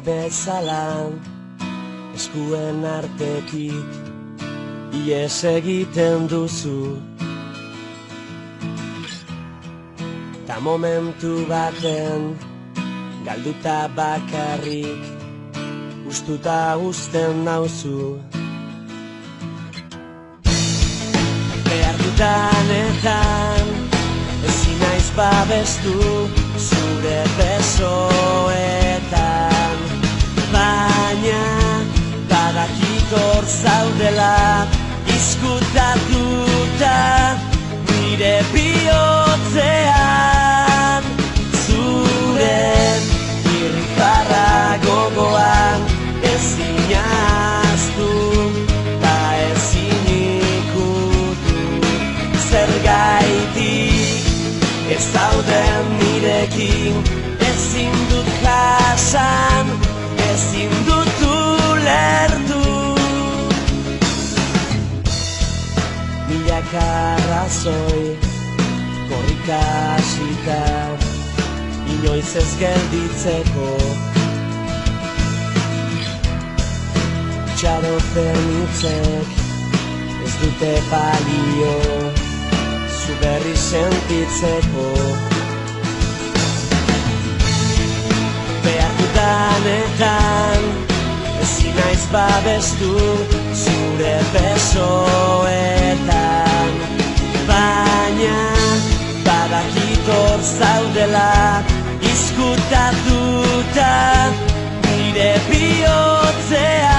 bezala, eskuen artetik ies egiten duzu. Ta momentu baten galduta bakarrik ustuta uzten nauzu. Behar dudanetan ezin naiz babestu zure besoetan, baina badakit hor zaudela izkutatuta nire bihotzean, zure irrifarra gogoan ezin ahaztu ta ezin ikutu. Zergaitik ez zauden nirekin, ezin dut jasan, ezin dut ulertu. Milaka arrazoi korrika hasita, inoiz ez gelditzeko. Itxaropen hitzek ez dute balio zu berri sentitzeko. Behar dudanetan ezin naiz babestu zure besoetan, baina badakit hor zaudela izkutatuta nire bihotzean.